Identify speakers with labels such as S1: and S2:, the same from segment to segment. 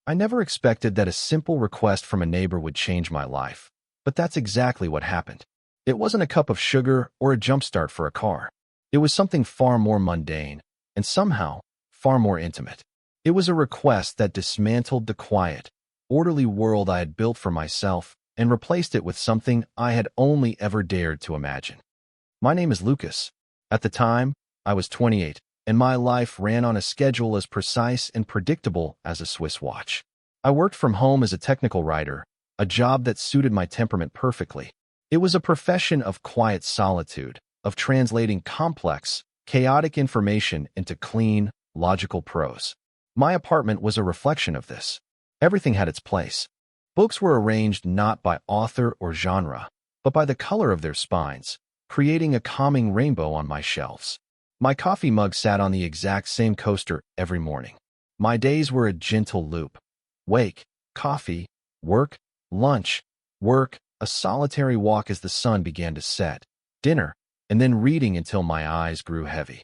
S1: I never expected that a simple request from a neighbor would change my life, but that's exactly what happened. It wasn't a cup of sugar or a jumpstart for a car. It was something far more mundane, and somehow far more intimate. It was a request that dismantled the quiet, orderly world I had built for myself and replaced it with something I had only ever dared to imagine. My name is Lucas. At the time, I was 28, and my life ran on a schedule as precise and predictable as a Swiss watch. I worked from home as a technical writer, a job that suited my temperament perfectly. It was a profession of quiet solitude, of translating complex, chaotic information into clean, logical prose. My apartment was a reflection of this. Everything had its place. Books were arranged not by author or genre, but by the color of their spines, creating a calming rainbow on my shelves. My coffee mug sat on the exact same coaster every morning. My days were a gentle loop. Wake, coffee, work, lunch, work, a solitary walk as the sun began to set, dinner, and then reading until my eyes grew heavy.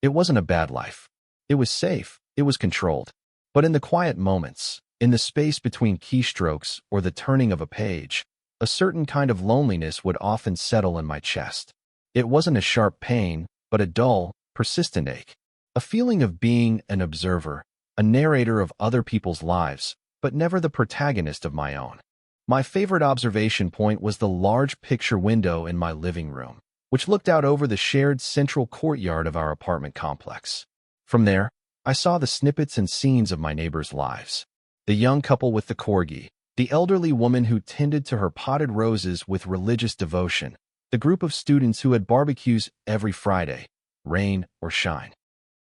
S1: It wasn't a bad life. It was safe, it was controlled. But in the quiet moments, in the space between keystrokes or the turning of a page, a certain kind of loneliness would often settle in my chest. It wasn't a sharp pain, but a dull, persistent ache. A feeling of being an observer, a narrator of other people's lives, but never the protagonist of my own. My favorite observation point was the large picture window in my living room, which looked out over the shared central courtyard of our apartment complex. From there, I saw the snippets and scenes of my neighbors' lives. The young couple with the corgi, the elderly woman who tended to her potted roses with religious devotion, the group of students who had barbecues every Friday, rain or shine.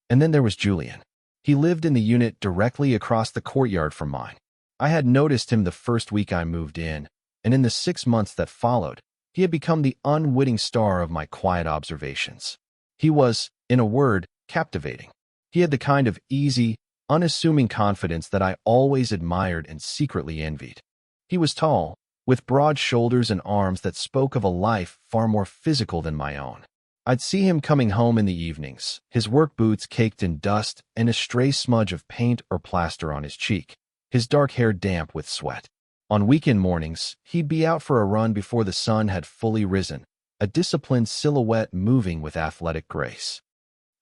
S1: And then there was Julian. He lived in the unit directly across the courtyard from mine. I had noticed him the first week I moved in, and in the 6 months that followed, he had become the unwitting star of my quiet observations. He was, in a word, captivating. He had the kind of easy, unassuming confidence that I always admired and secretly envied. He was tall, with broad shoulders and arms that spoke of a life far more physical than my own. I'd see him coming home in the evenings, his work boots caked in dust and a stray smudge of paint or plaster on his cheek, his dark hair damp with sweat. On weekend mornings, he'd be out for a run before the sun had fully risen, a disciplined silhouette moving with athletic grace.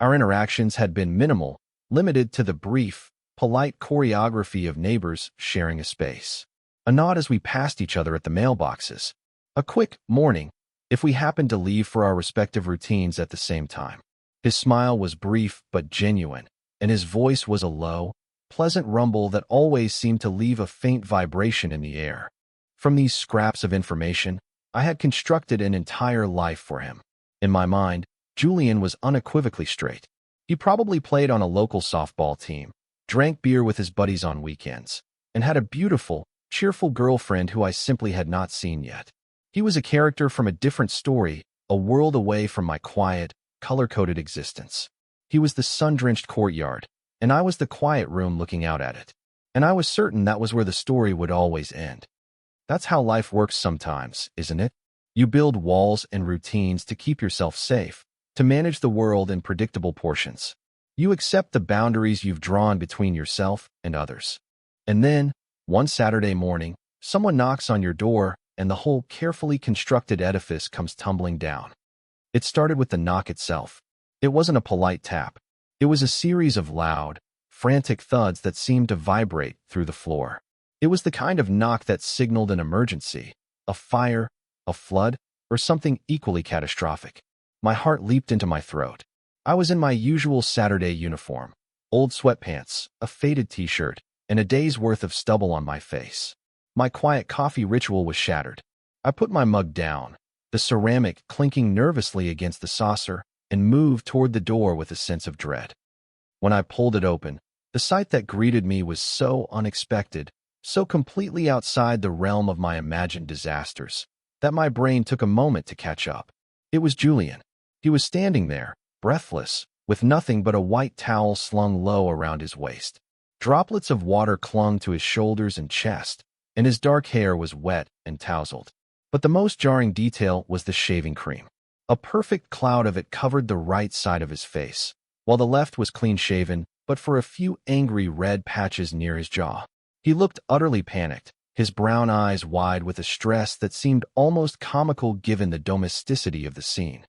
S1: Our interactions had been minimal, limited to the brief, polite choreography of neighbors sharing a space. A nod as we passed each other at the mailboxes. A quick morning, if we happened to leave for our respective routines at the same time. His smile was brief but genuine, and his voice was a low, pleasant rumble that always seemed to leave a faint vibration in the air. From these scraps of information, I had constructed an entire life for him. In my mind, Julian was unequivocally straight. He probably played on a local softball team, drank beer with his buddies on weekends, and had a beautiful, cheerful girlfriend who I simply had not seen yet. He was a character from a different story, a world away from my quiet, color-coded existence. He was the sun-drenched courtyard, and I was the quiet room looking out at it. And I was certain that was where the story would always end. That's how life works sometimes, isn't it? You build walls and routines to keep yourself safe, to manage the world in predictable portions. You accept the boundaries you've drawn between yourself and others. And then, one Saturday morning, someone knocks on your door, and the whole carefully constructed edifice comes tumbling down. It started with the knock itself. It wasn't a polite tap. It was a series of loud, frantic thuds that seemed to vibrate through the floor. It was the kind of knock that signaled an emergency, a fire, a flood, or something equally catastrophic. My heart leaped into my throat. I was in my usual Saturday uniform, old sweatpants, a faded t-shirt, and a day's worth of stubble on my face. My quiet coffee ritual was shattered. I put my mug down, the ceramic clinking nervously against the saucer, and moved toward the door with a sense of dread. When I pulled it open, the sight that greeted me was so unexpected, so completely outside the realm of my imagined disasters, that my brain took a moment to catch up. It was Julian. He was standing there, breathless, with nothing but a white towel slung low around his waist. Droplets of water clung to his shoulders and chest, and his dark hair was wet and tousled. But the most jarring detail was the shaving cream. A perfect cloud of it covered the right side of his face, while the left was clean-shaven, but for a few angry red patches near his jaw. He looked utterly panicked, his brown eyes wide with a stress that seemed almost comical given the domesticity of the scene.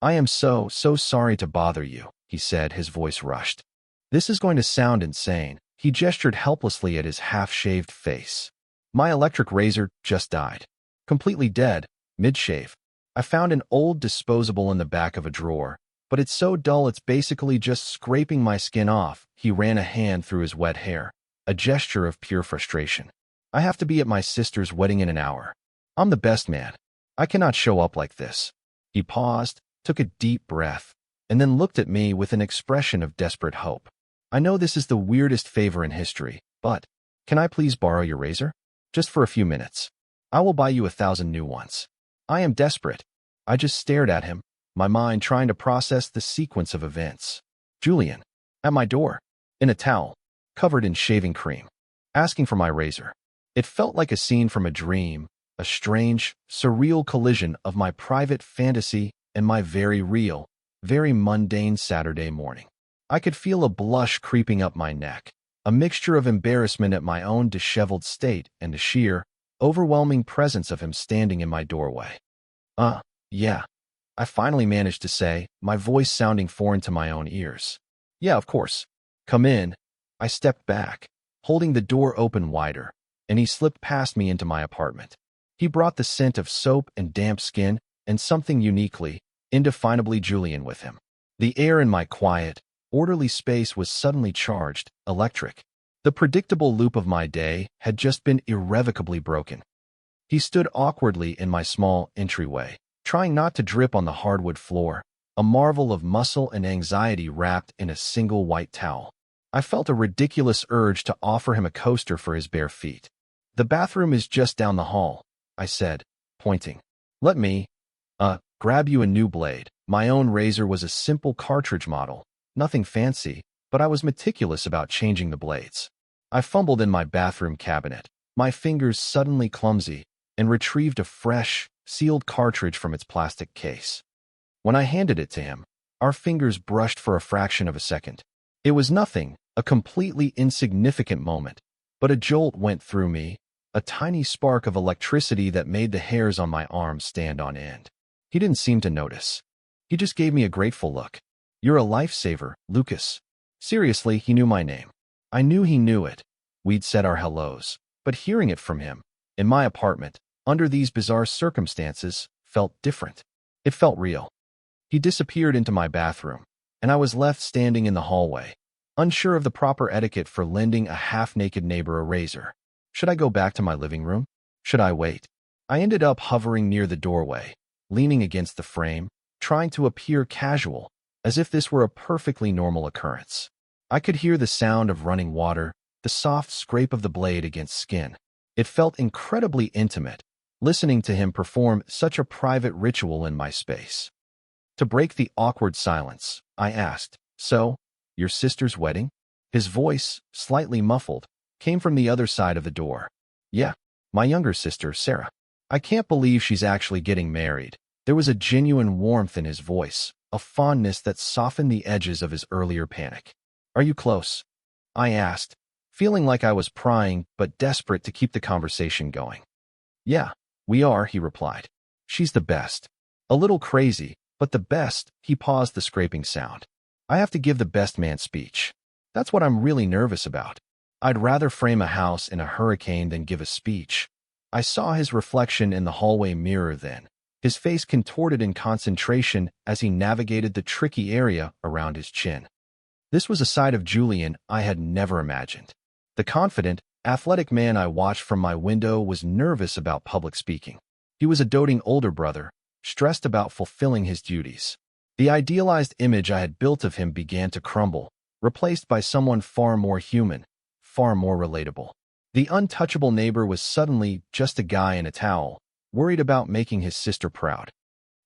S1: "I am so sorry to bother you," he said, his voice rushed. "This is going to sound insane." He gestured helplessly at his half-shaved face. "My electric razor just died. Completely dead, mid-shave. I found an old disposable in the back of a drawer, but it's so dull it's basically just scraping my skin off." He ran a hand through his wet hair, a gesture of pure frustration. "I have to be at my sister's wedding in an hour. I'm the best man. I cannot show up like this." He paused, took a deep breath, and then looked at me with an expression of desperate hope. "I know this is the weirdest favor in history, but can I please borrow your razor? Just for a few minutes. I will buy you 1,000 new ones." I am desperate. I just stared at him, my mind trying to process the sequence of events. Julian, at my door, in a towel, covered in shaving cream, asking for my razor. It felt like a scene from a dream, a strange, surreal collision of my private fantasy and my very real, very mundane Saturday morning. I could feel a blush creeping up my neck, a mixture of embarrassment at my own disheveled state and the sheer, overwhelming presence of him standing in my doorway. Yeah, I finally managed to say, my voice sounding foreign to my own ears. "Yeah, of course. Come in." I stepped back, holding the door open wider, and he slipped past me into my apartment. He brought the scent of soap and damp skin and something uniquely, indefinably Julian with him. The air in my quiet, orderly space was suddenly charged, electric. The predictable loop of my day had just been irrevocably broken. He stood awkwardly in my small entryway, trying not to drip on the hardwood floor, a marvel of muscle and anxiety wrapped in a single white towel. I felt a ridiculous urge to offer him a coaster for his bare feet. "The bathroom is just down the hall," I said, pointing. "Let me, grab you a new blade." My own razor was a simple cartridge model, nothing fancy, but I was meticulous about changing the blades. I fumbled in my bathroom cabinet, my fingers suddenly clumsy, and retrieved a fresh, sealed cartridge from its plastic case. When I handed it to him, our fingers brushed for a fraction of a second. It was nothing, a completely insignificant moment, but a jolt went through me, a tiny spark of electricity that made the hairs on my arms stand on end. He didn't seem to notice. He just gave me a grateful look. "You're a lifesaver, Lucas." Seriously, he knew my name. I knew he knew it. We'd said our hellos, but hearing it from him, in my apartment, under these bizarre circumstances, felt different. It felt real. He disappeared into my bathroom, and I was left standing in the hallway, unsure of the proper etiquette for lending a half-naked neighbor a razor. Should I go back to my living room? Should I wait? I ended up hovering near the doorway, leaning against the frame, trying to appear casual, as if this were a perfectly normal occurrence. I could hear the sound of running water, the soft scrape of the blade against skin. It felt incredibly intimate, listening to him perform such a private ritual in my space. To break the awkward silence, I asked, "So, your sister's wedding?" His voice, slightly muffled, came from the other side of the door. "Yeah, my younger sister, Sarah. I can't believe she's actually getting married." There was a genuine warmth in his voice, a fondness that softened the edges of his earlier panic. "Are you close?" I asked, feeling like I was prying but desperate to keep the conversation going. "Yeah, we are," he replied. "She's the best. A little crazy, but the best." He paused, the scraping sound. "I have to give the best man speech. That's what I'm really nervous about. I'd rather frame a house in a hurricane than give a speech." I saw his reflection in the hallway mirror then, his face contorted in concentration as he navigated the tricky area around his chin. This was a side of Julian I had never imagined. The confident, athletic man I watched from my window was nervous about public speaking. He was a doting older brother, stressed about fulfilling his duties. The idealized image I had built of him began to crumble, replaced by someone far more human, far more relatable. The untouchable neighbor was suddenly just a guy in a towel, worried about making his sister proud.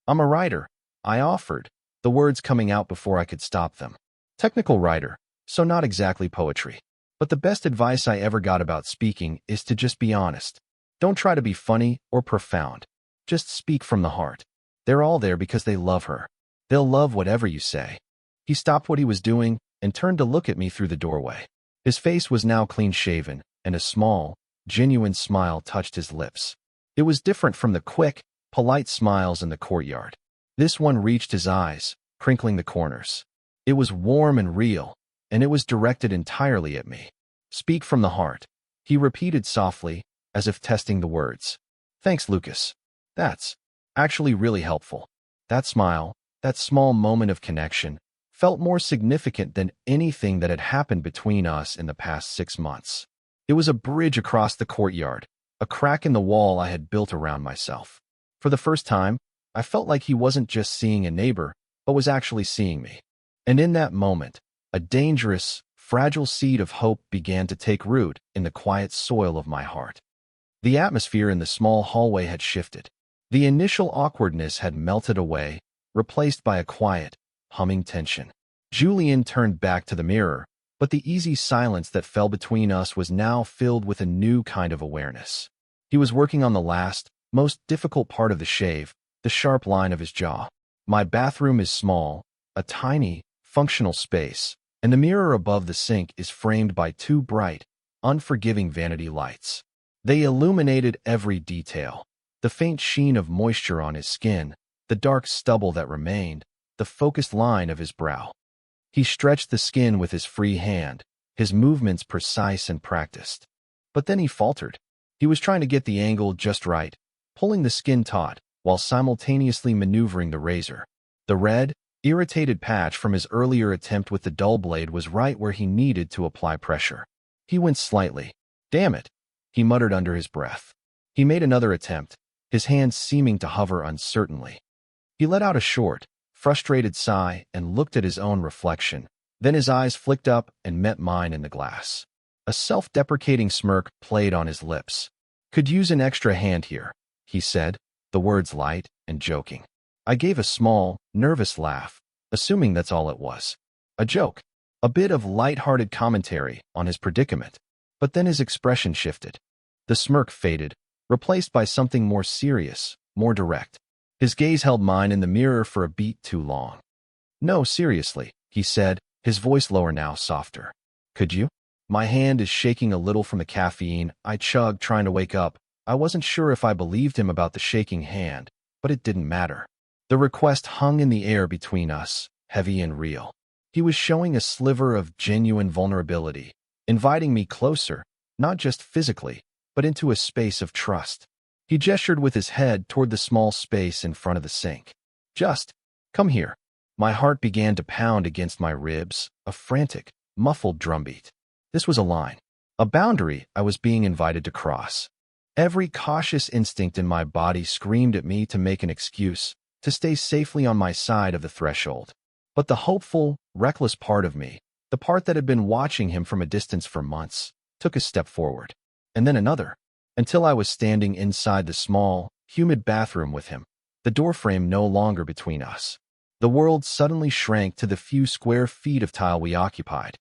S1: "I'm a writer," I offered, the words coming out before I could stop them. "Technical writer, so not exactly poetry. But the best advice I ever got about speaking is to just be honest. Don't try to be funny or profound. Just speak from the heart. They're all there because they love her. They'll love whatever you say." He stopped what he was doing and turned to look at me through the doorway. His face was now clean-shaven, and a small, genuine smile touched his lips. It was different from the quick, polite smiles in the courtyard. This one reached his eyes, crinkling the corners. It was warm and real, and it was directed entirely at me. "Speak from the heart," he repeated softly, as if testing the words. "Thanks, Lucas. That's actually really helpful." That smile, that small moment of connection, felt more significant than anything that had happened between us in the past 6 months. It was a bridge across the courtyard, a crack in the wall I had built around myself. For the first time, I felt like he wasn't just seeing a neighbor, but was actually seeing me. And in that moment, a dangerous, fragile seed of hope began to take root in the quiet soil of my heart. The atmosphere in the small hallway had shifted. The initial awkwardness had melted away, replaced by a quiet, humming tension. Julian turned back to the mirror, but the easy silence that fell between us was now filled with a new kind of awareness. He was working on the last, most difficult part of the shave, the sharp line of his jaw. My bathroom is small, a tiny, functional space, and the mirror above the sink is framed by two bright, unforgiving vanity lights. They illuminated every detail: the faint sheen of moisture on his skin, the dark stubble that remained, the focused line of his brow. He stretched the skin with his free hand, his movements precise and practiced. But then he faltered. He was trying to get the angle just right, pulling the skin taut, while simultaneously maneuvering the razor. The red, irritated patch from his earlier attempt with the dull blade was right where he needed to apply pressure. He winced slightly. "Damn it," he muttered under his breath. He made another attempt, his hands seeming to hover uncertainly. He let out a short, frustrated sigh and looked at his own reflection. Then his eyes flicked up and met mine in the glass. A self-deprecating smirk played on his lips. "Could use an extra hand here," he said, the words light and joking. I gave a small, nervous laugh, assuming that's all it was. A joke, a bit of light-hearted commentary on his predicament. But then his expression shifted. The smirk faded, replaced by something more serious, more direct. His gaze held mine in the mirror for a beat too long. "No, seriously," he said, his voice lower now, softer. "Could you?" My hand is shaking a little from the caffeine I chugged trying to wake up. I wasn't sure if I believed him about the shaking hand, but it didn't matter. The request hung in the air between us, heavy and real. He was showing a sliver of genuine vulnerability, inviting me closer, not just physically, but into a space of trust. He gestured with his head toward the small space in front of the sink. "Just come here." My heart began to pound against my ribs, a frantic, muffled drumbeat. This was a line, a boundary I was being invited to cross. Every cautious instinct in my body screamed at me to make an excuse, to stay safely on my side of the threshold. But the hopeful, reckless part of me, the part that had been watching him from a distance for months, took a step forward. And then another, until I was standing inside the small, humid bathroom with him, the doorframe no longer between us. The world suddenly shrank to the few square feet of tile we occupied.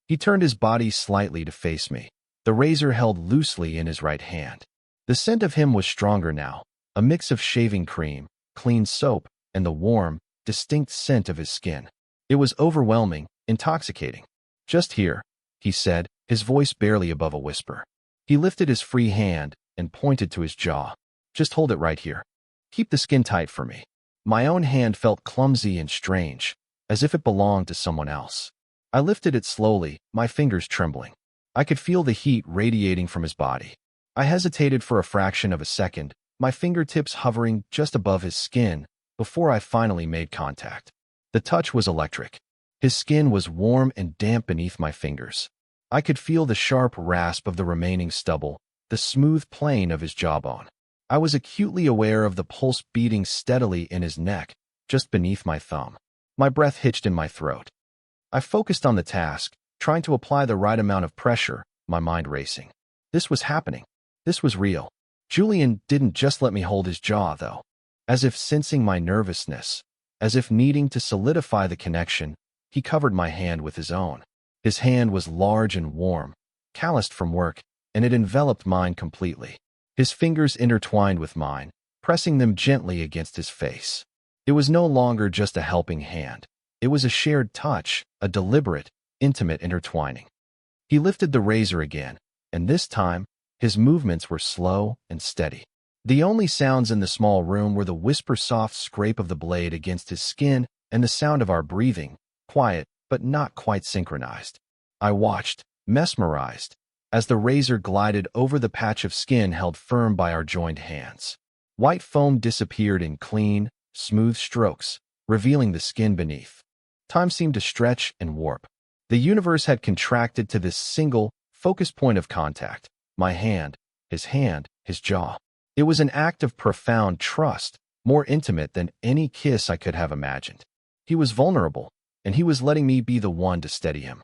S1: He turned his body slightly to face me, the razor held loosely in his right hand. The scent of him was stronger now, a mix of shaving cream, clean soap, and the warm, distinct scent of his skin. It was overwhelming, intoxicating. "Just here," he said, his voice barely above a whisper. He lifted his free hand and pointed to his jaw. "Just hold it right here. Keep the skin tight for me." My own hand felt clumsy and strange, as if it belonged to someone else. I lifted it slowly, my fingers trembling. I could feel the heat radiating from his body. I hesitated for a fraction of a second, my fingertips hovering just above his skin, before I finally made contact. The touch was electric. His skin was warm and damp beneath my fingers. I could feel the sharp rasp of the remaining stubble, the smooth plane of his jawbone. I was acutely aware of the pulse beating steadily in his neck, just beneath my thumb. My breath hitched in my throat. I focused on the task, trying to apply the right amount of pressure, my mind racing. This was happening. This was real. Julian didn't just let me hold his jaw, though. As if sensing my nervousness, as if needing to solidify the connection, he covered my hand with his own. His hand was large and warm, calloused from work, and it enveloped mine completely. His fingers intertwined with mine, pressing them gently against his face. It was no longer just a helping hand. It was a shared touch, a deliberate, intimate intertwining. He lifted the razor again, and this time, his movements were slow and steady. The only sounds in the small room were the whisper-soft scrape of the blade against his skin and the sound of our breathing, quiet but not quite synchronized. I watched, mesmerized, as the razor glided over the patch of skin held firm by our joined hands. White foam disappeared in clean, smooth strokes, revealing the skin beneath. Time seemed to stretch and warp. The universe had contracted to this single, focused point of contact. My hand, his jaw. It was an act of profound trust, more intimate than any kiss I could have imagined. He was vulnerable, and he was letting me be the one to steady him.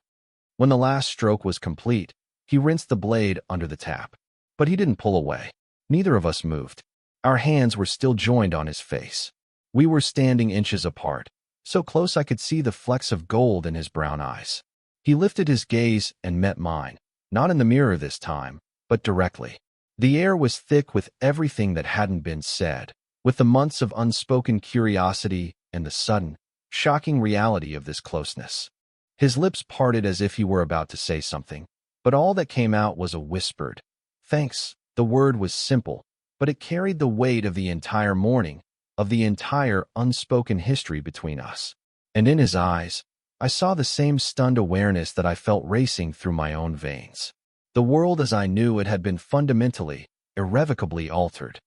S1: When the last stroke was complete, he rinsed the blade under the tap. But he didn't pull away. Neither of us moved. Our hands were still joined on his face. We were standing inches apart, so close I could see the flecks of gold in his brown eyes. He lifted his gaze and met mine, not in the mirror this time, but directly. The air was thick with everything that hadn't been said, with the months of unspoken curiosity and the sudden, shocking reality of this closeness. His lips parted as if he were about to say something, but all that came out was a whispered, "Thanks." The word was simple, but it carried the weight of the entire morning, of the entire unspoken history between us. And in his eyes, I saw the same stunned awareness that I felt racing through my own veins. The world as I knew it had been fundamentally, irrevocably altered.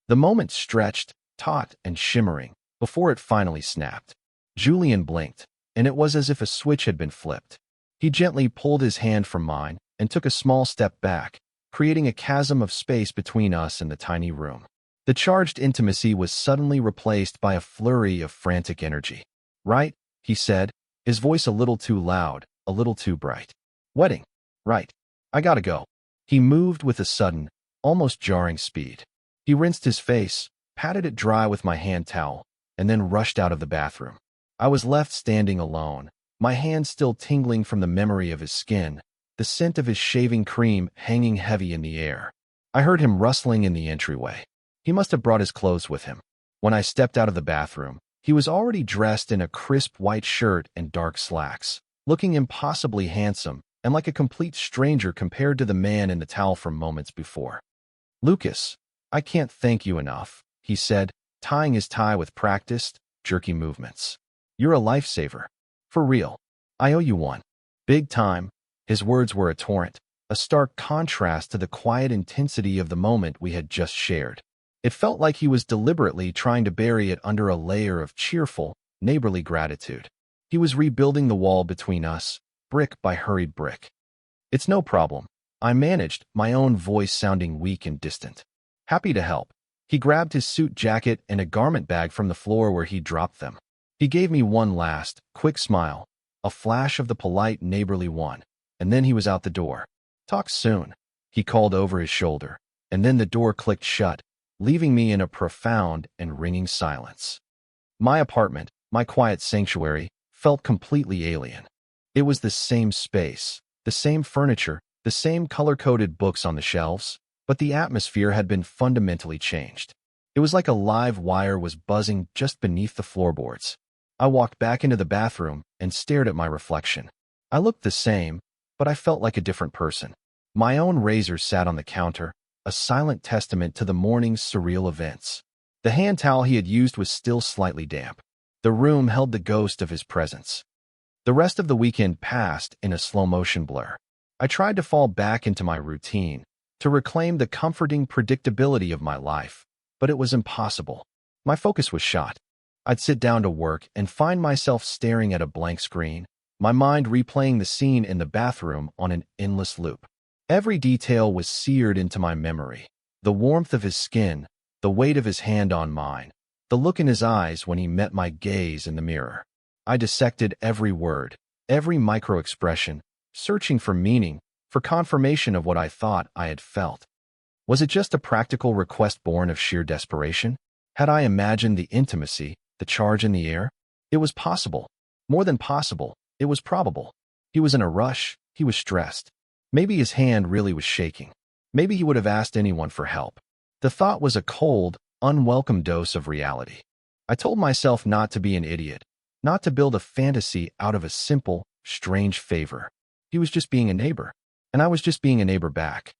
S1: The moment stretched, taut and shimmering, before it finally snapped. Julian blinked, and it was as if a switch had been flipped. He gently pulled his hand from mine and took a small step back, creating a chasm of space between us and the tiny room. The charged intimacy was suddenly replaced by a flurry of frantic energy. "Right," he said, his voice a little too loud, a little too bright. "Wedding. Right. I gotta go." He moved with a sudden, almost jarring speed. He rinsed his face, patted it dry with my hand towel, and then rushed out of the bathroom. I was left standing alone, my hands still tingling from the memory of his skin, the scent of his shaving cream hanging heavy in the air. I heard him rustling in the entryway. He must have brought his clothes with him. When I stepped out of the bathroom, he was already dressed in a crisp white shirt and dark slacks, looking impossibly handsome and like a complete stranger compared to the man in the towel from moments before. "Lucas, I can't thank you enough," he said, tying his tie with practiced, jerky movements. "You're a lifesaver. For real. I owe you one. Big time." His words were a torrent, a stark contrast to the quiet intensity of the moment we had just shared. It felt like he was deliberately trying to bury it under a layer of cheerful, neighborly gratitude. He was rebuilding the wall between us, brick by hurried brick. "It's no problem," I managed, my own voice sounding weak and distant. "Happy to help." He grabbed his suit jacket and a garment bag from the floor where he dropped them. He gave me one last, quick smile, a flash of the polite, neighborly one, and then he was out the door. "Talk soon," he called over his shoulder, and then the door clicked shut, leaving me in a profound and ringing silence. My apartment, my quiet sanctuary, felt completely alien. It was the same space, the same furniture, the same color-coded books on the shelves, but the atmosphere had been fundamentally changed. It was like a live wire was buzzing just beneath the floorboards. I walked back into the bathroom and stared at my reflection. I looked the same, but I felt like a different person. My own razor sat on the counter, a silent testament to the morning's surreal events. The hand towel he had used was still slightly damp. The room held the ghost of his presence. The rest of the weekend passed in a slow-motion blur. I tried to fall back into my routine, to reclaim the comforting predictability of my life, but it was impossible. My focus was shot. I'd sit down to work and find myself staring at a blank screen, my mind replaying the scene in the bathroom on an endless loop. Every detail was seared into my memory. The warmth of his skin, the weight of his hand on mine, the look in his eyes when he met my gaze in the mirror. I dissected every word, every micro-expression, searching for meaning, for confirmation of what I thought I had felt. Was it just a practical request born of sheer desperation? Had I imagined the intimacy, the charge in the air? It was possible. More than possible, it was probable. He was in a rush, he was stressed. Maybe his hand really was shaking. Maybe he would have asked anyone for help. The thought was a cold, unwelcome dose of reality. I told myself not to be an idiot, not to build a fantasy out of a simple, strange favor. He was just being a neighbor. and I was just being a neighbor back.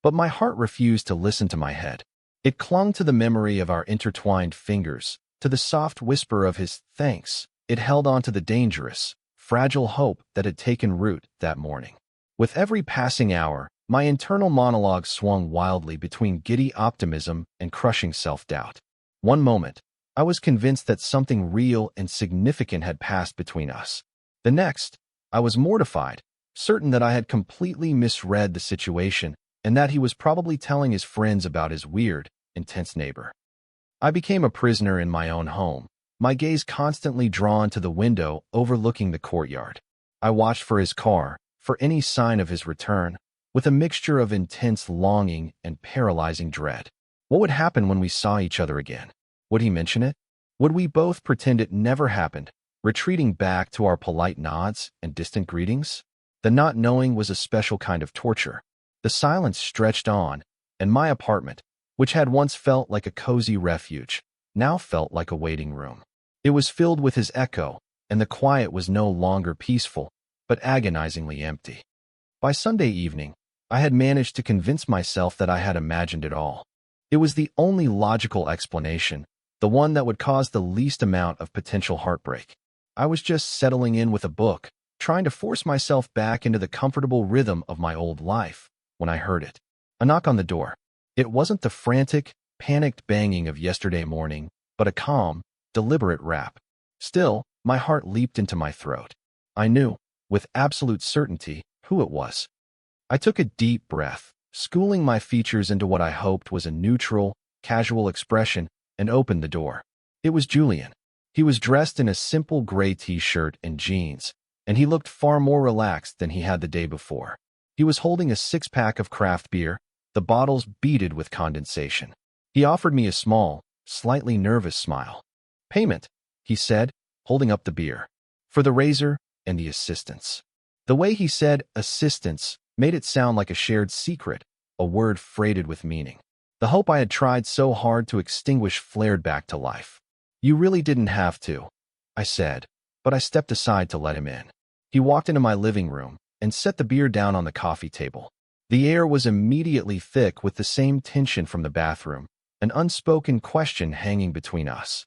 S1: But my heart refused to listen to my head. It clung to the memory of our intertwined fingers, to the soft whisper of his thanks. It held on to the dangerous, fragile hope that had taken root that morning. With every passing hour, my internal monologue swung wildly between giddy optimism and crushing self-doubt. One moment, I was convinced that something real and significant had passed between us. The next, I was mortified, certain that I had completely misread the situation and that he was probably telling his friends about his weird, intense neighbor. I became a prisoner in my own home, my gaze constantly drawn to the window overlooking the courtyard. I watched for his car, for any sign of his return, with a mixture of intense longing and paralyzing dread. What would happen when we saw each other again? Would he mention it? Would we both pretend it never happened, retreating back to our polite nods and distant greetings? The not knowing was a special kind of torture. The silence stretched on, and my apartment, which had once felt like a cozy refuge, now felt like a waiting room. It was filled with his echo, and the quiet was no longer peaceful, but agonizingly empty. By Sunday evening, I had managed to convince myself that I had imagined it all. It was the only logical explanation, the one that would cause the least amount of potential heartbreak. I was just settling in with a book, trying to force myself back into the comfortable rhythm of my old life, when I heard it. A knock on the door. It wasn't the frantic, panicked banging of yesterday morning, but a calm, deliberate rap. Still, my heart leaped into my throat. I knew, with absolute certainty, who it was. I took a deep breath, schooling my features into what I hoped was a neutral, casual expression, and opened the door. It was Julian. He was dressed in a simple gray t-shirt and jeans, and he looked far more relaxed than he had the day before. He was holding a six-pack of craft beer, the bottles beaded with condensation. He offered me a small, slightly nervous smile. "Payment," he said, holding up the beer. "For the razor and the assistance." The way he said assistance made it sound like a shared secret, a word freighted with meaning. The hope I had tried so hard to extinguish flared back to life. "You really didn't have to," I said, but I stepped aside to let him in. He walked into my living room and set the beer down on the coffee table. The air was immediately thick with the same tension from the bathroom, an unspoken question hanging between us.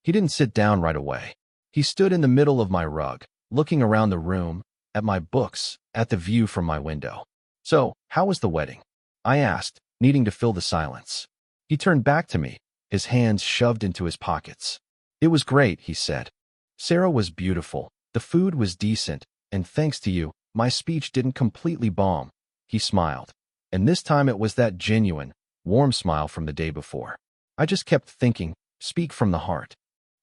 S1: He didn't sit down right away. He stood in the middle of my rug, looking around the room, at my books, at the view from my window. "So, how was the wedding?" I asked, needing to fill the silence. He turned back to me, his hands shoved into his pockets. "It was great," he said. "Sarah was beautiful, the food was decent, and thanks to you, my speech didn't completely bomb." He smiled, and this time it was that genuine, warm smile from the day before. I just kept thinking, speak from the heart.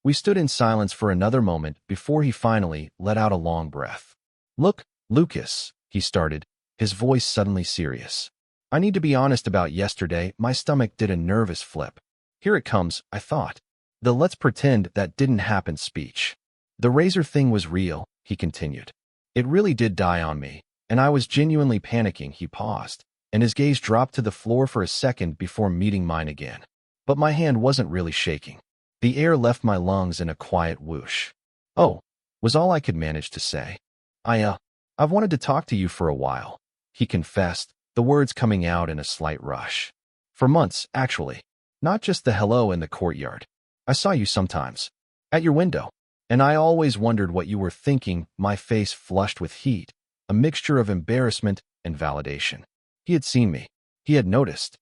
S1: We stood in silence for another moment before he finally let out a long breath. "Look, Lucas," he started, his voice suddenly serious. "I need to be honest about yesterday. My stomach did a nervous flip. Here it comes, I thought. The 'let's pretend that didn't happen' speech. The razor thing was real," he continued. "It really did die on me, and I was genuinely panicking." He paused, and his gaze dropped to the floor for a second before meeting mine again. But my hand wasn't really shaking. The air left my lungs in a quiet whoosh. "Oh," was all I could manage to say. I've wanted to talk to you for a while," he confessed, the words coming out in a slight rush. "For months, actually. Not just the hello in the courtyard. I saw you sometimes. At your window. And I always wondered what you were thinking." My face flushed with heat, a mixture of embarrassment and validation. He had seen me. He had noticed.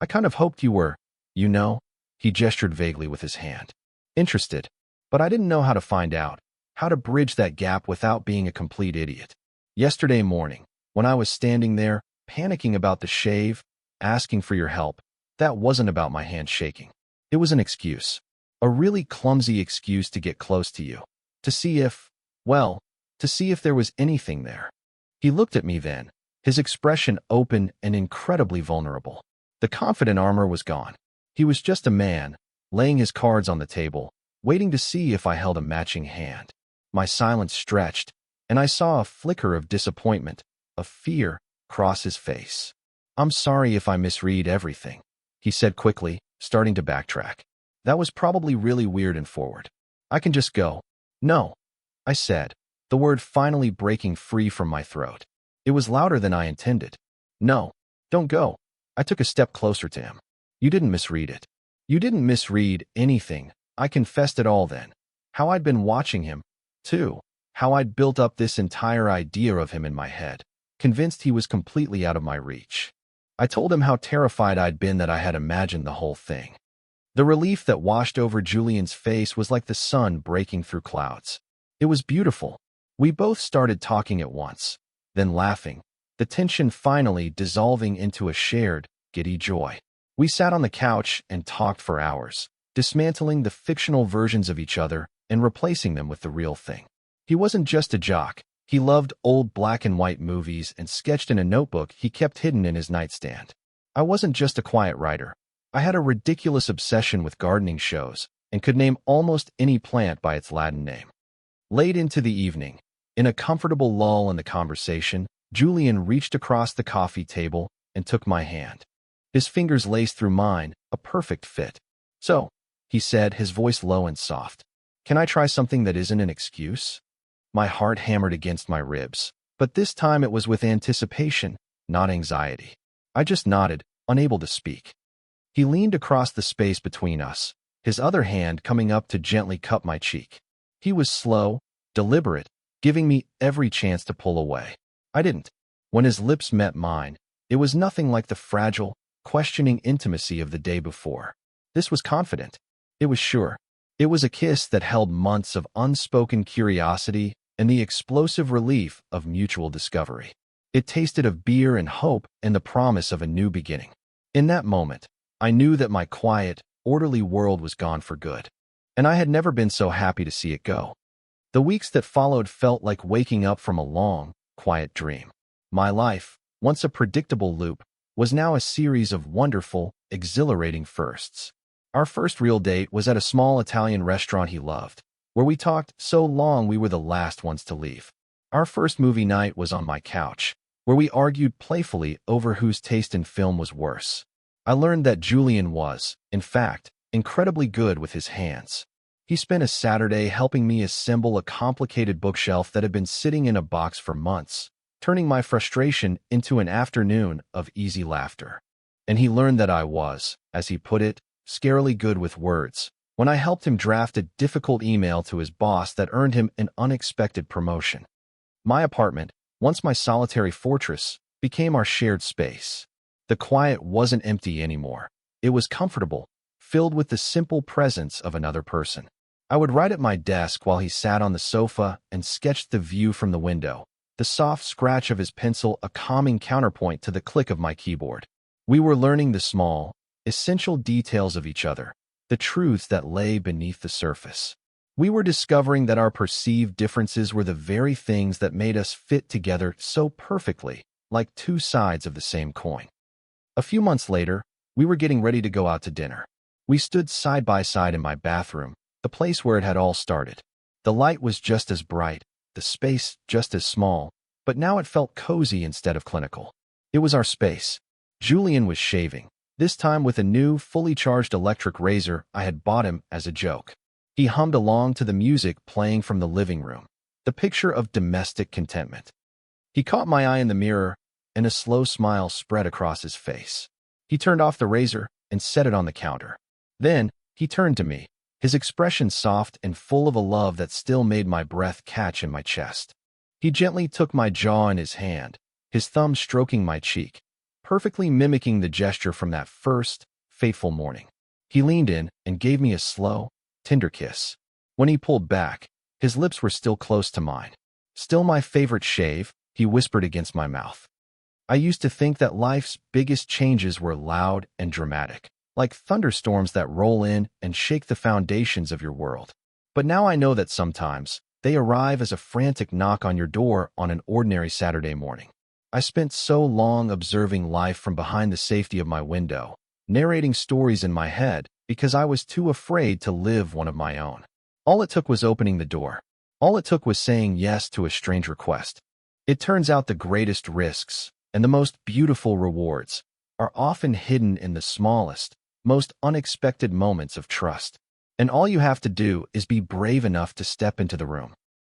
S1: "I kind of hoped you were, you know," he gestured vaguely with his hand. "Interested. But I didn't know how to find out, how to bridge that gap without being a complete idiot. Yesterday morning, when I was standing there, panicking about the shave, asking for your help, that wasn't about my hand shaking. It was an excuse. A really clumsy excuse to get close to you. To see if, well, to see if there was anything there." He looked at me then, his expression open and incredibly vulnerable. The confident armor was gone. He was just a man, laying his cards on the table, waiting to see if I held a matching hand. My silence stretched, and I saw a flicker of disappointment, of fear, cross his face. "I'm sorry if I misread everything," he said quickly, starting to backtrack. "That was probably really weird and forward. I can just go." "No," I said, the word finally breaking free from my throat. It was louder than I intended. No, don't go. I took a step closer to him. You didn't misread it. You didn't misread anything. I confessed it all then. How I'd been watching him, too. How I'd built up this entire idea of him in my head, convinced he was completely out of my reach. I told him how terrified I'd been that I had imagined the whole thing. The relief that washed over Julian's face was like the sun breaking through clouds. It was beautiful. We both started talking at once, then laughing, the tension finally dissolving into a shared, giddy joy. We sat on the couch and talked for hours, dismantling the fictional versions of each other and replacing them with the real thing. He wasn't just a jock. He loved old black and white movies and sketched in a notebook he kept hidden in his nightstand. I wasn't just a quiet writer. I had a ridiculous obsession with gardening shows and could name almost any plant by its Latin name. Late into the evening, in a comfortable lull in the conversation, Julian reached across the coffee table and took my hand. His fingers laced through mine, a perfect fit. So, he said, his voice low and soft, can I try something that isn't an excuse? My heart hammered against my ribs, but this time it was with anticipation, not anxiety. I just nodded, unable to speak. He leaned across the space between us, his other hand coming up to gently cup my cheek. He was slow, deliberate, giving me every chance to pull away. I didn't. When his lips met mine, it was nothing like the fragile, questioning intimacy of the day before. This was confident. It was sure. It was a kiss that held months of unspoken curiosity and the explosive relief of mutual discovery. It tasted of beer and hope and the promise of a new beginning. In that moment, I knew that my quiet, orderly world was gone for good, and I had never been so happy to see it go. The weeks that followed felt like waking up from a long, quiet dream. My life, once a predictable loop, was now a series of wonderful, exhilarating firsts. Our first real date was at a small Italian restaurant he loved, where we talked so long we were the last ones to leave. Our first movie night was on my couch, where we argued playfully over whose taste in film was worse. I learned that Julian was, in fact, incredibly good with his hands. He spent a Saturday helping me assemble a complicated bookshelf that had been sitting in a box for months, turning my frustration into an afternoon of easy laughter. And he learned that I was, as he put it, scarily good with words, when I helped him draft a difficult email to his boss that earned him an unexpected promotion. My apartment, once my solitary fortress, became our shared space. The quiet wasn't empty anymore. It was comfortable, filled with the simple presence of another person. I would write at my desk while he sat on the sofa and sketched the view from the window, the soft scratch of his pencil a calming counterpoint to the click of my keyboard. We were learning the small, essential details of each other, the truths that lay beneath the surface. We were discovering that our perceived differences were the very things that made us fit together so perfectly, like two sides of the same coin. A few months later, we were getting ready to go out to dinner. We stood side by side in my bathroom, the place where it had all started. The light was just as bright, the space just as small, but now it felt cozy instead of clinical. It was our space. Julian was shaving, this time with a new, fully charged electric razor I had bought him as a joke. He hummed along to the music playing from the living room, the picture of domestic contentment. He caught my eye in the mirror, and a slow smile spread across his face. He turned off the razor and set it on the counter. Then, he turned to me, his expression soft and full of a love that still made my breath catch in my chest. He gently took my jaw in his hand, his thumb stroking my cheek, perfectly mimicking the gesture from that first, fateful morning. He leaned in and gave me a slow, tender kiss. When he pulled back, his lips were still close to mine. Still my favorite shave, he whispered against my mouth. I used to think that life's biggest changes were loud and dramatic, like thunderstorms that roll in and shake the foundations of your world. But now I know that sometimes they arrive as a frantic knock on your door on an ordinary Saturday morning. I spent so long observing life from behind the safety of my window, narrating stories in my head because I was too afraid to live one of my own. All it took was opening the door. All it took was saying yes to a strange request. It turns out the greatest risks and the most beautiful rewards are often hidden in the smallest, most unexpected moments of trust. And all you have to do is be brave enough to step into the room.